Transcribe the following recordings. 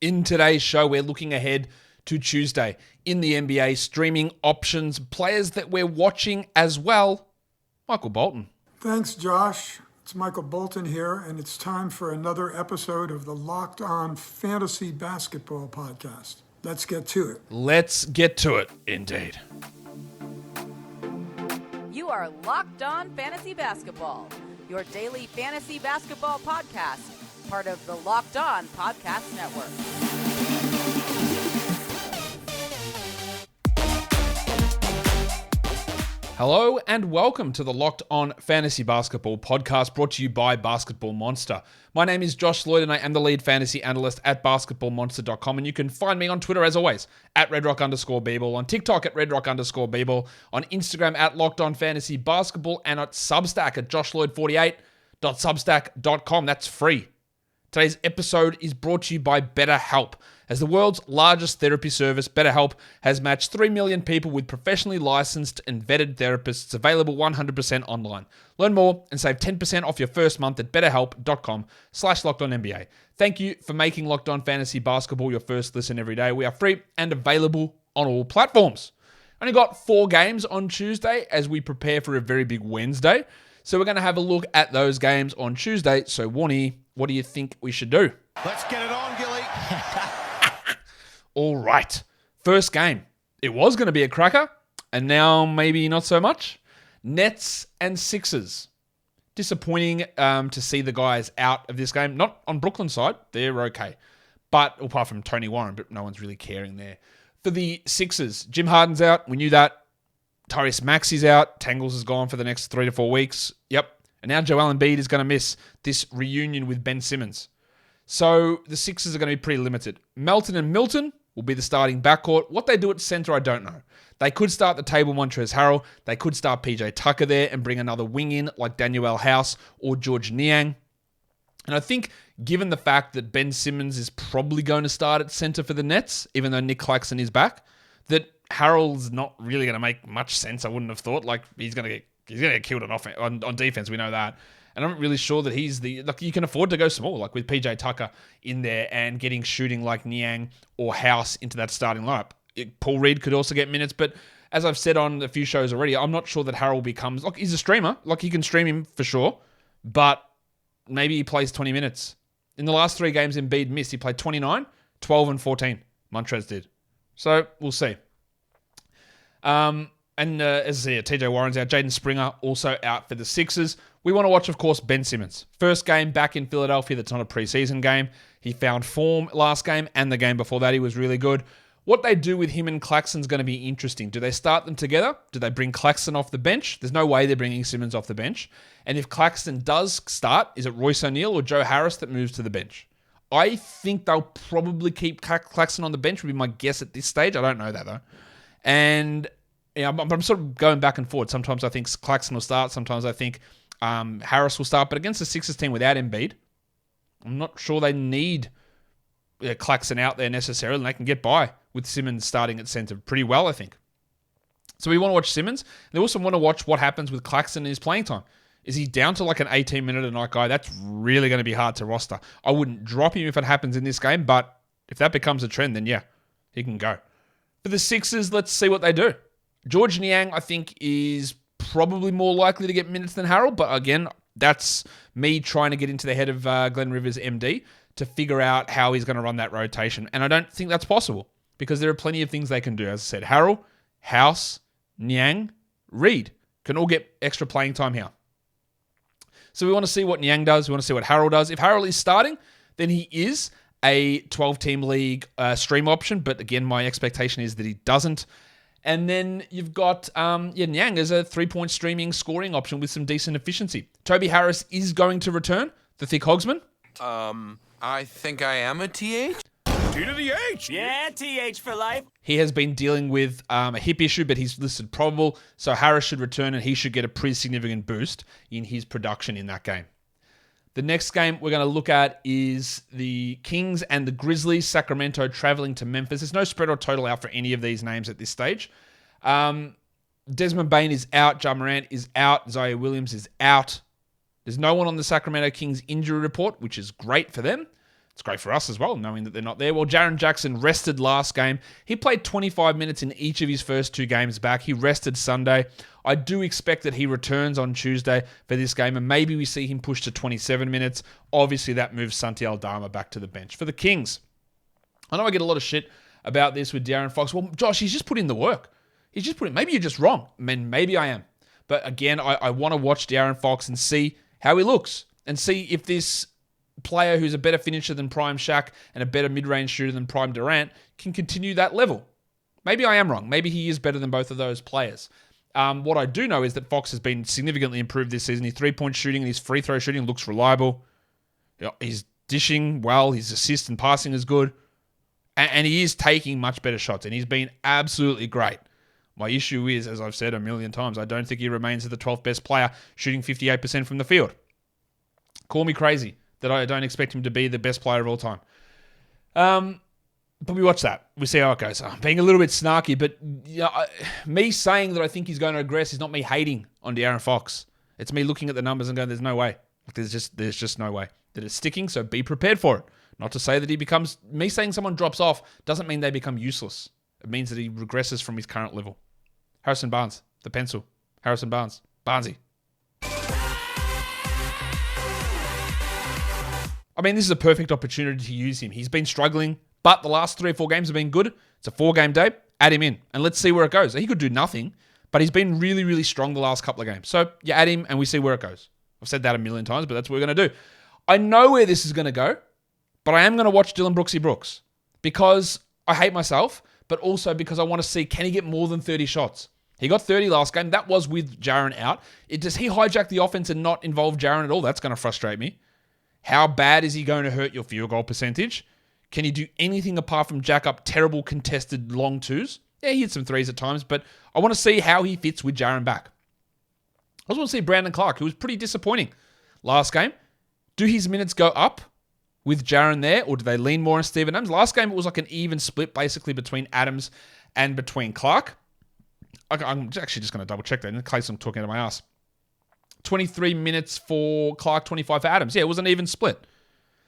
In today's show, we're looking ahead to Tuesday in the NBA, streaming options, players that we're watching as well. Michael Bolton. Thanks, Josh. It's Michael Bolton here, and it's time for another episode of the Locked On Fantasy Basketball Podcast. Let's get to it. Let's get to it, indeed. You are Locked On Fantasy Basketball, your daily fantasy basketball podcast, part of the Locked On Podcast Network. Hello and welcome to the Locked On Fantasy Basketball podcast brought to you by Basketball Monster. My name is Josh Lloyd and I am the lead fantasy analyst at basketballmonster.com, and you can find me on Twitter as always at redrock_bball, on TikTok at redrock_bball, on Instagram at Locked On Fantasy Basketball, and at Substack at joshloyd48.substack.com. That's free. Today's episode is brought to you by BetterHelp. As the world's largest therapy service, BetterHelp has matched 3 million people with professionally licensed and vetted therapists, available 100% online. Learn more and save 10% off your first month at betterhelp.com/LockedOnNBA. Thank you for making Locked On Fantasy Basketball your first listen every day. We are free and available on all platforms. Only got 4 games on Tuesday as we prepare for a very big Wednesday. So we're going to have a look at those games on Tuesday. So Warnie, what do you think we should do? Let's get it on, Gilly. All right. First game. It was going to be a cracker, and now maybe not so much. Nets and Sixers. Disappointing to see the guys out of this game. Not on Brooklyn's side. They're okay. But apart from Tony Warren, but no one's really caring there. For the Sixers, Jim Harden's out. We knew that. Tyrese Maxey's out. Tangles is gone for the next 3 to 4 weeks. Yep. And now Joel Embiid is going to miss this reunion with Ben Simmons. So the Sixers are going to be pretty limited. Melton and Milton will be the starting backcourt. What they do at center, I don't know. They could start the table Montrezl Harrell. They could start PJ Tucker there and bring another wing in like Daniel House or George Niang. And I think given the fact that Ben Simmons is probably going to start at center for the Nets, even though Nick Claxton is back, that Harrell's not really going to make much sense, I wouldn't have thought. Like, he's going to get killed on defense, we know that. And I'm not really sure that he's you can afford to go small, like with PJ Tucker in there and getting shooting like Niang or House into that starting lineup. Paul Reed could also get minutes, but as I've said on a few shows already, I'm not sure that Harrell becomes, like, he's a streamer, like you can stream him for sure, but maybe he plays 20 minutes. In the last 3 games Embiid missed, he played 29, 12, and 14. Montrez did. So we'll see. And as I said, TJ Warren's out. Jaden Springer also out for the Sixers. We want to watch, of course, Ben Simmons. First game back in Philadelphia that's not a preseason game. He found form last game, and the game before that he was really good. What they do with him and Claxton's going to be interesting. Do they start them together? Do they bring Claxton off the bench? There's no way they're bringing Simmons off the bench. And if Claxton does start, is it Royce O'Neal or Joe Harris that moves to the bench? I think they'll probably keep Claxton on the bench, would be my guess at this stage. I don't know that, though. And yeah, I'm sort of going back and forth. Sometimes I think Claxton will start. Sometimes I think Harris will start. But against the Sixers team without Embiid, I'm not sure they need Claxton out there necessarily. And they can get by with Simmons starting at center pretty well, I think. So we want to watch Simmons. They also want to watch what happens with Claxton in his playing time. Is he down to like an 18-minute-a-night guy? That's really going to be hard to roster. I wouldn't drop him if it happens in this game, but if that becomes a trend, then yeah, he can go. For the Sixers, let's see what they do. George Niang, I think, is probably more likely to get minutes than Harrell, but again, that's me trying to get into the head of Glenn Rivers, MD, to figure out how he's going to run that rotation, and I don't think that's possible, because there are plenty of things they can do. As I said, Harrell, House, Niang, Reed can all get extra playing time here. So we want to see what Niang does, we want to see what Harrell does. If Harrell is starting, then he is a 12-team league stream option, but again, my expectation is that he doesn't. And then you've got Niang as a 3-point streaming scoring option with some decent efficiency. Toby Harris is going to return, the thick hogsman. I think I am a TH. T to the H. Yeah, TH for life. He has been dealing with a hip issue, but he's listed probable. So Harris should return, and he should get a pretty significant boost in his production in that game. The next game we're going to look at is the Kings and the Grizzlies. Sacramento traveling to Memphis. There's no spread or total out for any of these names at this stage. Desmond Bane is out. Ja Morant is out. Zaire Williams is out. There's no one on the Sacramento Kings injury report, which is great for them. It's great for us as well, knowing that they're not there. Well, Jaren Jackson rested last game. He played 25 minutes in each of his first 2 games back. He rested Sunday. I do expect that he returns on Tuesday for this game, and maybe we see him push to 27 minutes. Obviously, that moves Santi Aldama back to the bench. For the Kings, I know I get a lot of shit about this with De'Aaron Fox. Well, Josh, he's just put in the work. Maybe you're just wrong. Maybe I am. But again, I want to watch De'Aaron Fox and see how he looks and see if this player who's a better finisher than Prime Shaq and a better mid-range shooter than Prime Durant can continue that level. Maybe I am wrong. Maybe he is better than both of those players. What I do know is that Fox has been significantly improved this season. His three-point shooting and his free throw shooting looks reliable. He's dishing well. His assist and passing is good. And he is taking much better shots. And he's been absolutely great. My issue is, as I've said a million times, I don't think he remains the 12th best player shooting 58% from the field. Call me crazy that I don't expect him to be the best player of all time. But we watch that. We see how it goes. I'm being a little bit snarky, but me saying that I think he's going to regress is not me hating on De'Aaron Fox. It's me looking at the numbers and going, there's no way. There's just no way that it's sticking, so be prepared for it. Not to say that he becomes... Me saying someone drops off doesn't mean they become useless. It means that he regresses from his current level. Harrison Barnes, the pencil. Harrison Barnes. Barnesy. I mean, this is a perfect opportunity to use him. He's been struggling, but the last 3 or 4 games have been good. It's a 4-game day. Add him in, and let's see where it goes. He could do nothing, but he's been really, really strong the last couple of games. So you add him, and we see where it goes. I've said that a million times, but that's what we're going to do. I know where this is going to go, but I am going to watch Dylan Brooksy Brooks because I hate myself, but also because I want to see, can he get more than 30 shots? He got 30 last game. That was with Jaren out. Does he hijack the offense and not involve Jaren at all? That's going to frustrate me. How bad is he going to hurt your field goal percentage? Can he do anything apart from jack up terrible contested long twos? Yeah, he hit some threes at times, but I want to see how he fits with Jaren back. I also want to see Brandon Clark, who was pretty disappointing last game. Do his minutes go up with Jaren there, or do they lean more on Steven Adams? Last game, it was like an even split, basically, between Adams and between Clark. I'm actually just going to double check that in case I'm talking out of my ass. 23 minutes for Clark, 25 for Adams. Yeah, it was an even split.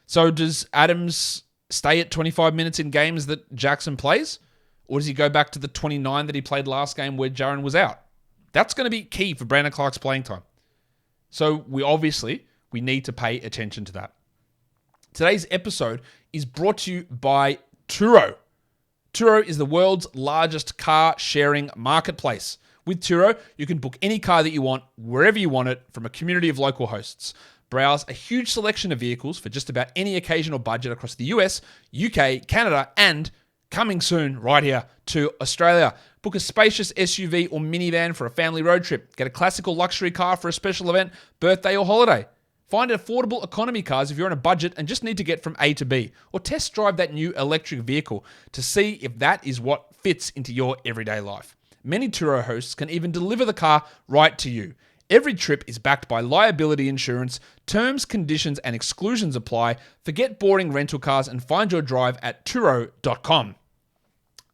So does Adams stay at 25 minutes in games that Jackson plays? Or does he go back to the 29 that he played last game where Jaren was out? That's going to be key for Brandon Clark's playing time. So we need to pay attention to that. Today's episode is brought to you by Turo. Turo is the world's largest car sharing marketplace. With Turo, you can book any car that you want, wherever you want it, from a community of local hosts. Browse a huge selection of vehicles for just about any occasion or budget across the US, UK, Canada, and coming soon right here to Australia. Book a spacious SUV or minivan for a family road trip. Get a classical luxury car for a special event, birthday, or holiday. Find affordable economy cars if you're on a budget and just need to get from A to B. Or test drive that new electric vehicle to see if that is what fits into your everyday life. Many Turo hosts can even deliver the car right to you. Every trip is backed by liability insurance. Terms, conditions, and exclusions apply. Forget boring rental cars and find your drive at Turo.com.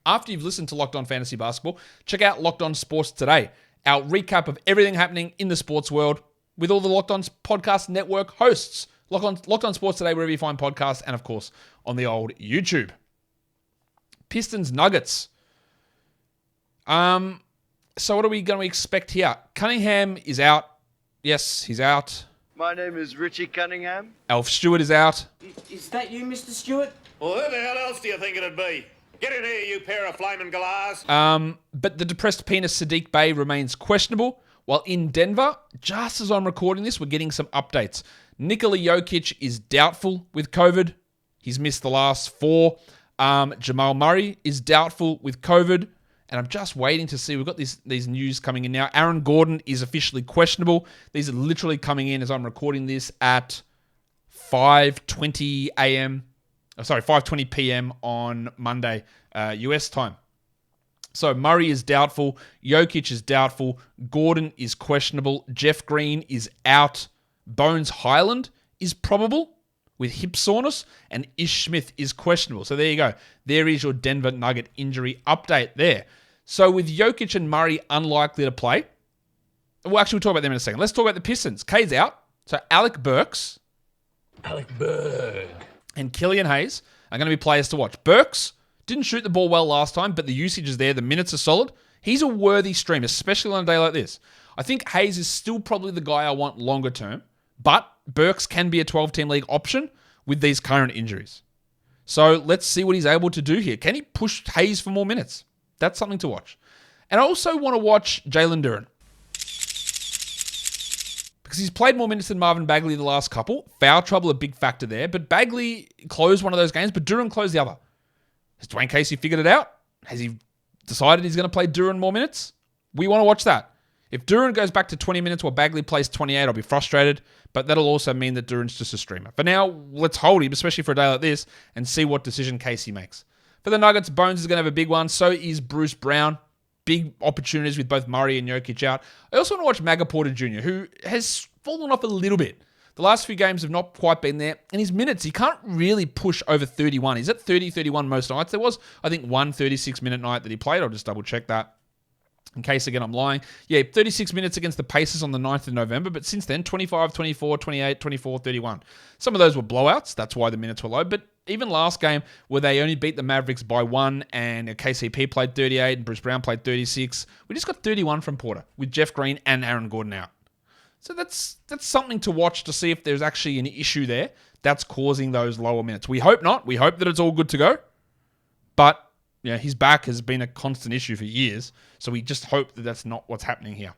After you've listened to Locked On Fantasy Basketball, check out Locked On Sports Today, our recap of everything happening in the sports world with all the Locked On Podcast Network hosts. Locked On Sports Today, wherever you find podcasts, and of course, on the old YouTube. Pistons Nuggets. So what are we going to expect here? Cunningham is out. Yes, he's out. My name is Richie Cunningham. Alf Stewart is out. Is that you, Mr. Stewart? Well, who the hell else do you think it'd be? Get in here, you pair of flaming galahs. But the depressed penis Sadiq Bey remains questionable. While in Denver, just as I'm recording this, we're getting some updates. Nikola Jokic is doubtful with COVID. He's missed the last 4. Jamal Murray is doubtful with COVID. And I'm just waiting to see. We've got these news coming in now. Aaron Gordon is officially questionable. These are literally coming in as I'm recording this at 5:20 a.m. 5:20 p.m. on Monday, US time. So Murray is doubtful. Jokic is doubtful. Gordon is questionable. Jeff Green is out. Bones Highland is probable with hip soreness. And Ish Smith is questionable. So there you go. There is your Denver Nugget injury update there. So with Jokic and Murray unlikely to play, well, actually, we'll talk about them in a second. Let's talk about the Pistons. Cade's out. So Alec Burks. and Killian Hayes are going to be players to watch. Burks didn't shoot the ball well last time, but the usage is there. The minutes are solid. He's a worthy stream, especially on a day like this. I think Hayes is still probably the guy I want longer term, but Burks can be a 12-team league option with these current injuries. So let's see what he's able to do here. Can he push Hayes for more minutes? That's something to watch. And I also want to watch Jalen Duren, because he's played more minutes than Marvin Bagley the last couple. Foul trouble, a big factor there. But Bagley closed one of those games, but Duren closed the other. Has Dwayne Casey figured it out? Has he decided he's going to play Duren more minutes? We want to watch that. If Duren goes back to 20 minutes while Bagley plays 28, I'll be frustrated. But that'll also mean that Duren's just a streamer. For now, let's hold him, especially for a day like this, and see what decision Casey makes. For the Nuggets, Bones is going to have a big one. So is Bruce Brown. Big opportunities with both Murray and Jokic out. I also want to watch Maga Porter Jr., who has fallen off a little bit. The last few games have not quite been there. And his minutes, he can't really push over 31. He's at 30, 31 most nights. There was, I think, one 36-minute night that he played. I'll just double-check that in case, again, I'm lying. Yeah, 36 minutes against the Pacers on the 9th of November. But since then, 25, 24, 28, 24, 31. Some of those were blowouts. That's why the minutes were low. But even last game, where they only beat the Mavericks by 1 and KCP played 38 and Bruce Brown played 36, we just got 31 from Porter with Jeff Green and Aaron Gordon out. So that's something to watch to see if there's actually an issue there that's causing those lower minutes. We hope not. We hope that it's all good to go. But yeah, his back has been a constant issue for years. So we just hope that that's not what's happening here.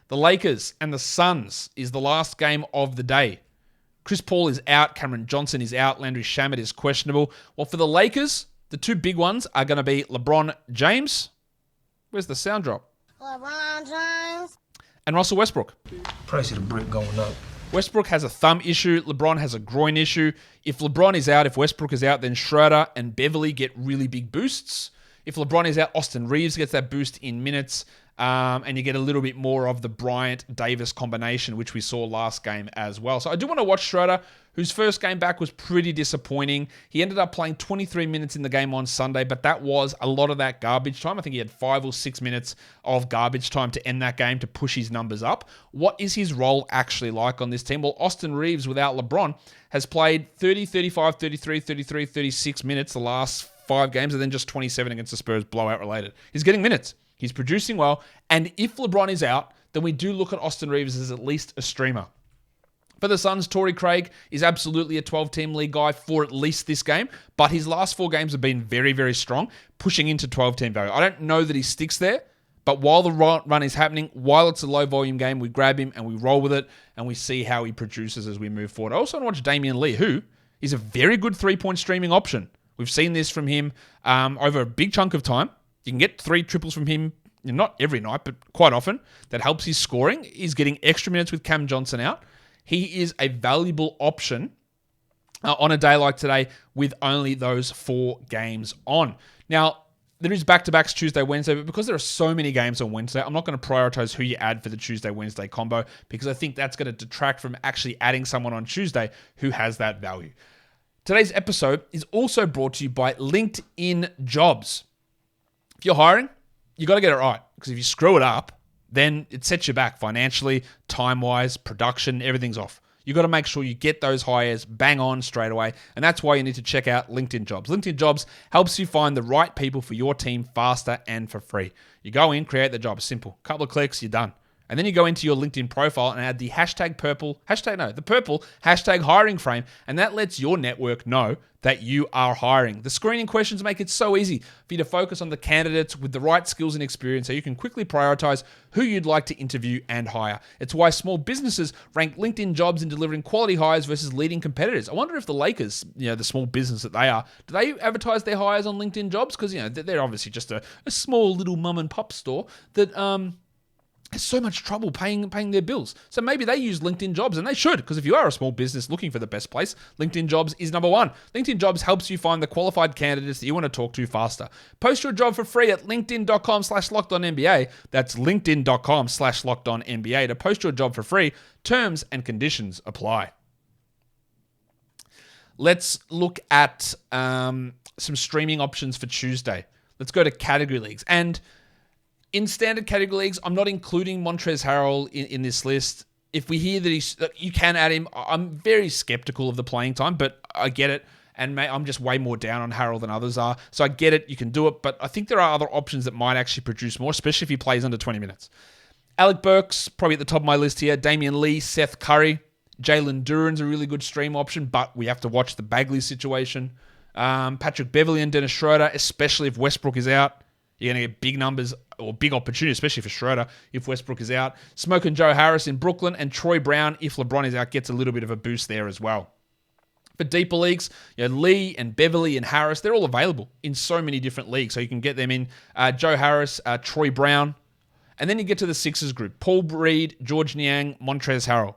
The Lakers and the Suns is the last game of the day. Chris Paul is out. Cameron Johnson is out. Landry Shamet is questionable. Well, for the Lakers, the two big ones are going to be LeBron James. Where's the sound drop? LeBron James. And Russell Westbrook. Price of the brick going up. Westbrook has a thumb issue. LeBron has a groin issue. If LeBron is out, if Westbrook is out, then Schroeder and Beverly get really big boosts. If LeBron is out, Austin Reeves gets that boost in minutes. And you get a little bit more of the Bryant-Davis combination, which we saw last game as well. So I do want to watch Schroeder, whose first game back was pretty disappointing. He ended up playing 23 minutes in the game on Sunday, but that was a lot of that garbage time. I think he had 5 or 6 minutes of garbage time to end that game to push his numbers up. What is his role actually like on this team? Well, Austin Reeves, without LeBron, has played 30, 35, 33, 33, 36 minutes the last 5 games, and then just 27 against the Spurs, blowout related. He's getting minutes. He's producing well. And if LeBron is out, then we do look at Austin Reeves as at least a streamer. For the Suns, Torrey Craig is absolutely a 12-team league guy for at least this game, but his last 4 games have been very, very strong, pushing into 12-team value. I don't know that he sticks there, but while the run is happening, while it's a low-volume game, we grab him and we roll with it, and we see how he produces as we move forward. I also want to watch Damian Lee, who is a very good 3-point streaming option. We've seen this from him over a big chunk of time. You can get 3 triples from him, not every night, but quite often. That helps his scoring. He's getting extra minutes with Cam Johnson out. He is a valuable option on a day like today with only those 4 games on. Now, there is back-to-backs Tuesday, Wednesday, but because there are so many games on Wednesday, I'm not going to prioritize who you add for the Tuesday-Wednesday combo because I think that's going to detract from actually adding someone on Tuesday who has that value. Today's episode is also brought to you by LinkedIn Jobs. If you're hiring, you got to get it right, because if you screw it up, then it sets you back financially, time-wise, production, everything's off. You got to make sure you get those hires bang on straight away, and that's why you need to check out LinkedIn Jobs. LinkedIn Jobs helps you find the right people for your team faster and for free. You go in, create the job, simple. Couple of clicks, you're done. And then you go into your LinkedIn profile and add the purple hashtag hiring frame, and that lets your network know that you are hiring. The screening questions make it so easy for you to focus on the candidates with the right skills and experience so you can quickly prioritize who you'd like to interview and hire. It's why small businesses rank LinkedIn Jobs in delivering quality hires versus leading competitors. I wonder if the Lakers, the small business that they are, do they advertise their hires on LinkedIn Jobs? Because, they're obviously just a small little mum and pop store that, has so much trouble paying their bills. So maybe they use LinkedIn Jobs, and they should, because if you are a small business looking for the best place, LinkedIn Jobs is number 1. LinkedIn Jobs helps you find the qualified candidates that you want to talk to faster. Post your job for free at linkedin.com/lockedonnba. That's linkedin.com/lockedonnba to post your job for free. Terms and conditions apply. Let's look at some streaming options for Tuesday. Let's go to category leagues. And in standard category leagues, I'm not including Montrezl Harrell in this list. if we hear that you can add him, I'm very skeptical of the playing time, but I get it. And I'm just way more down on Harrell than others are. So I get it. You can do it. But I think there are other options that might actually produce more, especially if he plays under 20 minutes. Alec Burks, probably at the top of my list here. Damian Lee, Seth Curry. Jalen Duren's a really good stream option, but we have to watch the Bagley situation. Patrick Beverley and Dennis Schroeder, especially if Westbrook is out. You're going to get big numbers or big opportunity, especially for Schroeder if Westbrook is out. Smoking Joe Harris in Brooklyn, and Troy Brown, if LeBron is out, gets a little bit of a boost there as well. For deeper leagues, Lee and Beverly and Harris, they're all available in so many different leagues. So you can get them in Joe Harris, Troy Brown. And then you get to the Sixers group. Paul Reed, George Niang, Montrezl Harrell.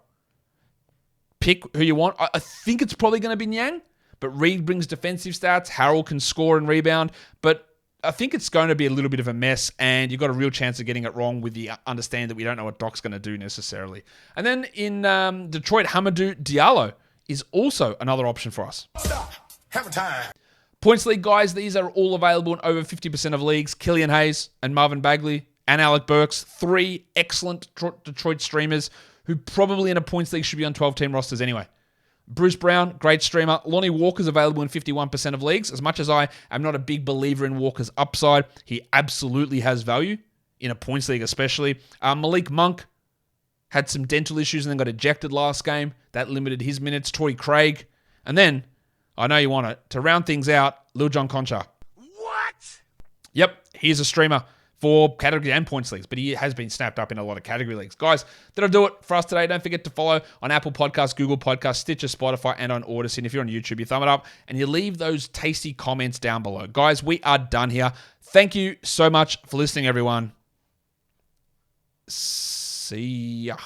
Pick who you want. I think it's probably going to be Niang, but Reed brings defensive stats. Harrell can score and rebound. But I think it's going to be a little bit of a mess, and you've got a real chance of getting it wrong with the understand that we don't know what Doc's going to do necessarily. And then in Detroit, Hamidou Diallo is also another option for us. Stop. Have a time. Points league guys, these are all available in over 50% of leagues. Killian Hayes and Marvin Bagley and Alec Burks, 3 excellent Detroit streamers who probably in a points league should be on 12-team rosters anyway. Bruce Brown, great streamer. Lonnie Walker's available in 51% of leagues. As much as I am not a big believer in Walker's upside, he absolutely has value in a points league especially. Malik Monk had some dental issues and then got ejected last game. That limited his minutes. Torrey Craig. And then, I know you want it, to round things out, Lil John Concha. What? Yep, he's a streamer for category and points leagues, but he has been snapped up in a lot of category leagues. Guys, that'll do it for us today. Don't forget to follow on Apple Podcasts, Google Podcasts, Stitcher, Spotify, and on Odyssey. And if you're on YouTube, you thumb it up and you leave those tasty comments down below. Guys, we are done here. Thank you so much for listening, everyone. See ya.